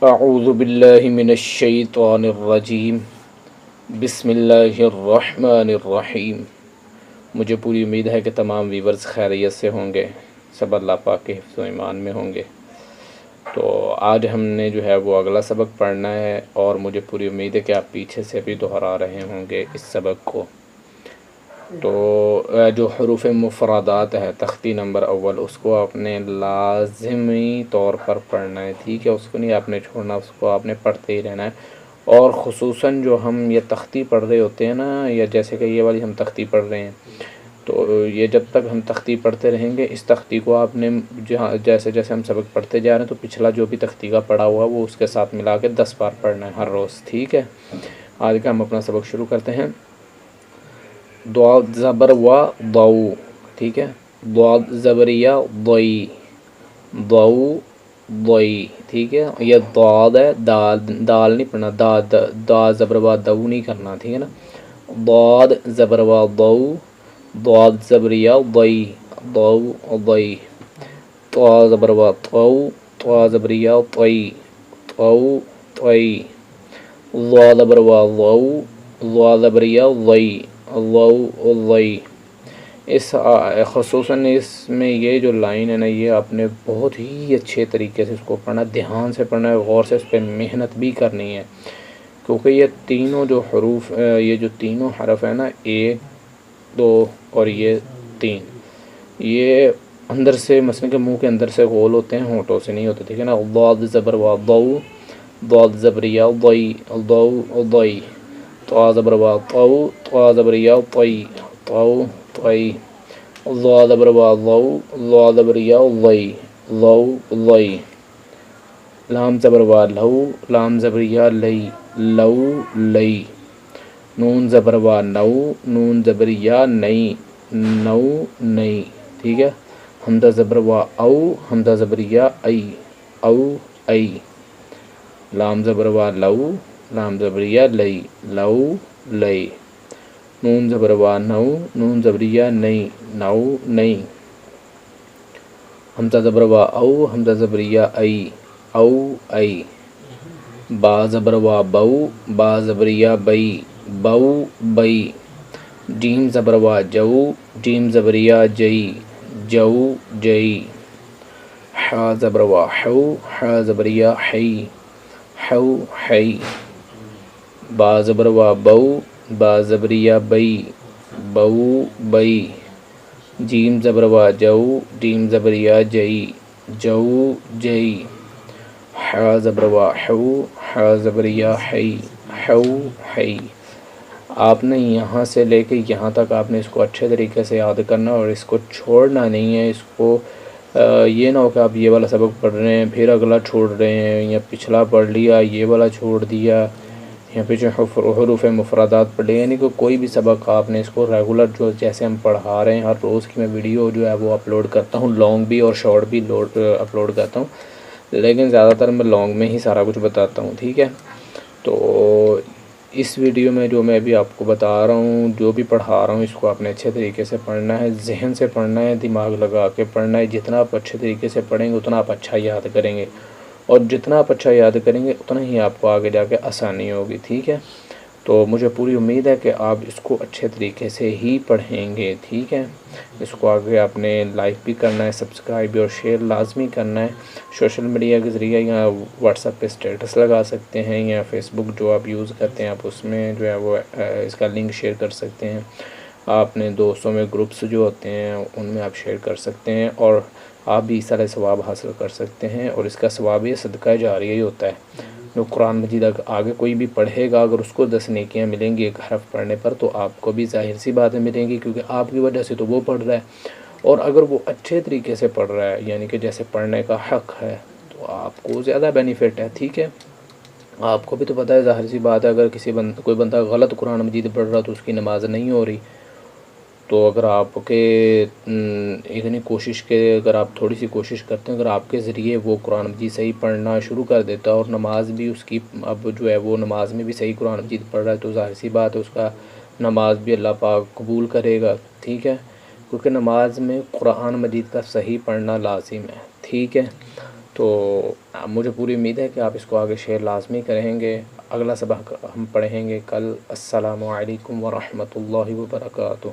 اعوذ باللہ من الشیطان الرجیم، بسم اللہ الرحمن الرحیم۔ مجھے پوری امید ہے کہ تمام ویورز خیریت سے ہوں گے، سب اللہ پاک کے حفظ و ایمان میں ہوں گے۔ تو آج ہم نے جو ہے وہ اگلا سبق پڑھنا ہے، اور مجھے پوری امید ہے کہ آپ پیچھے سے بھی دہرا رہے ہوں گے اس سبق کو۔ تو جو حروف مفردات ہے تختی نمبر اول، اس کو آپ نے لازمی طور پر پڑھنا ہے، ٹھیک ہے؟ اس کو نہیں آپ نے چھوڑنا، اس کو آپ نے پڑھتے ہی رہنا ہے۔ اور خصوصاً جو ہم یہ تختی پڑھ رہے ہوتے ہیں نا، یا جیسے کہ یہ والی ہم تختی پڑھ رہے ہیں، تو یہ جب تک ہم تختی پڑھتے رہیں گے، اس تختی کو آپ نے جیسے جیسے ہم سبق پڑھتے جا رہے ہیں، تو پچھلا جو بھی تختی کا پڑھا ہوا وہ اس کے ساتھ ملا کے 10 بار پڑھنا ہے ہر روز، ٹھیک ہے؟ آج کا ہم اپنا سبق شروع کرتے ہیں۔ ضاد زبر و ضو، ٹھیک ہے؟ ضاد زبریہ ضئی، ضو ضئی، ٹھیک ہے؟ یہ ضاد ہے، دال دال نہیں پڑھنا، داد دا زبر و دو نہیں کرنا، ٹھیک ہے نا؟ ضاد زبر و ضو، ضاد زبریہ ضئی، ضو ضئی، طا زبر و طو، طا زبریہ طئی، طو طئی، ضا زبر و ضو، ضا زبریہ ضئی، ضو ضئی۔ اس خصوصاً اس میں یہ جو لائن ہے نا، یہ آپ نے بہت ہی اچھے طریقے سے اس کو پڑھنا، دھیان سے پڑھنا ہے، غور سے اس پہ محنت بھی کرنی ہے، کیونکہ یہ تینوں جو حروف یہ جو تینوں حرف ہیں نا، 1 2 اور یہ 3، یہ اندر سے مثلا کہ منہ کے اندر سے گول ہوتے ہیں، ہونٹوں سے نہیں ہوتے، ٹھیک ہے نا؟ ضاد زبر و ضو، ضاد زبریہ ضئی، ضو ضئی، طا زبر و طو، طا زبریہ طئی، طو طئی، ضا زبر و ضو، ضا زبریہ ضئی، ضو ضئی، لام زبر و لو، لام زبریہ لئی، لو لئی، نون زبر و نو، نون زبریہ نئی، نو نئی، ٹھیک ہے؟ حمزہ زبر و او، حمزہ زبریہ ای، او ای، لام زبر و لو، لام زبریہ لئی، لو لئی، نون زبر و نو، نون زبریہ نئی، نو نئی، حمزہ زبر و او، حمزہ زبریہ ای، او ای، با زبر و بو، با زبریہ بئی، بو بئی، جیم زبر و جو، جیم زبریہ جئی، جو جئی، حا زبر و حو، حا زبریہ حی، حو حی، با زبر و بو، با زبریہ بئی، بو بئی، جیم زبر و جو، جیم زبریہ جئی، جو جئی، حا زبر و حو، حا زبریہ حی، حو حی۔ آپ نے یہاں سے لے کے یہاں تک آپ نے اس کو اچھے طریقے سے یاد کرنا، اور اس کو چھوڑنا نہیں ہے۔ اس کو یہ نہ ہو کہ آپ یہ والا سبق پڑھ رہے ہیں پھر اگلا چھوڑ رہے ہیں، یا پچھلا پڑھ لیا یہ والا چھوڑ دیا، یا پیچھے حروف مفردات پڑھ لیا، یعنی کہ کوئی بھی سبق آپ نے اس کو ریگولر جو جیسے ہم پڑھا رہے ہیں، ہر روز کی میں ویڈیو جو ہے وہ اپلوڈ کرتا ہوں، لانگ بھی اور شارٹ بھی اپلوڈ کرتا ہوں، لیکن زیادہ تر میں لانگ میں ہی سارا کچھ بتاتا ہوں، ٹھیک ہے؟ تو اس ویڈیو میں جو میں ابھی آپ کو بتا رہا ہوں، جو بھی پڑھا رہا ہوں، اس کو آپ نے اچھے طریقے سے پڑھنا ہے، ذہن سے پڑھنا ہے، دماغ لگا کے پڑھنا ہے۔ جتنا آپ اچھے طریقے سے پڑھیں گے اتنا آپ اچھا یاد کریں گے، اور جتنا آپ اچھا یاد کریں گے اتنا ہی آپ کو آگے جا کے آسانی ہوگی، ٹھیک ہے؟ تو مجھے پوری امید ہے کہ آپ اس کو اچھے طریقے سے ہی پڑھیں گے، ٹھیک ہے؟ اس کو آگے آپ نے لائک بھی کرنا ہے، سبسکرائب اور شیئر لازمی کرنا ہے۔ سوشل میڈیا کے ذریعے یا واٹس ایپ پہ اسٹیٹس لگا سکتے ہیں، یا فیس بک جو آپ یوز کرتے ہیں آپ اس میں جو ہے وہ اس کا لنک شیئر کر سکتے ہیں۔ آپ نے دوستوں میں گروپس جو ہوتے ہیں ان میں آپ شیئر کر سکتے ہیں، اور آپ بھی اس طرح ثواب حاصل کر سکتے ہیں، اور اس کا ثواب یہ صدقہ جاریہ ہی ہوتا ہے۔ جو قرآن مجید آگے کوئی بھی پڑھے گا، اگر اس کو 10 نیکیاں ملیں گی ایک حرف پڑھنے پر، تو آپ کو بھی ظاہر سی باتیں ملیں گی، کیونکہ آپ کی وجہ سے تو وہ پڑھ رہا ہے، اور اگر وہ اچھے طریقے سے پڑھ رہا ہے، یعنی کہ جیسے پڑھنے کا حق ہے، تو آپ کو زیادہ بینیفٹ ہے، ٹھیک ہے؟ آپ کو بھی تو پتہ ہے، ظاہر سی بات ہے، اگر کوئی بندہ غلط قرآن مجید پڑھ رہا تو اس کی نماز نہیں ہو رہی، تو اگر آپ کے اتنی کوشش کے اگر آپ تھوڑی سی کوشش کرتے ہیں، اگر آپ کے ذریعے وہ قرآن مجید صحیح پڑھنا شروع کر دیتا ہے، اور نماز بھی اس کی اب جو ہے وہ نماز میں بھی صحیح قرآن مجید پڑھ رہا ہے، تو ظاہر سی بات ہے اس کا نماز بھی اللہ پاک قبول کرے گا، ٹھیک ہے؟ کیونکہ نماز میں قرآن مجید کا صحیح پڑھنا لازم ہے، ٹھیک ہے؟ تو مجھے پوری امید ہے کہ آپ اس کو آگے شیئر لازمی کریں گے۔ اگلا سبق ہم پڑھیں گے کل۔ السلام علیکم ورحمۃ اللہ وبرکاتہ۔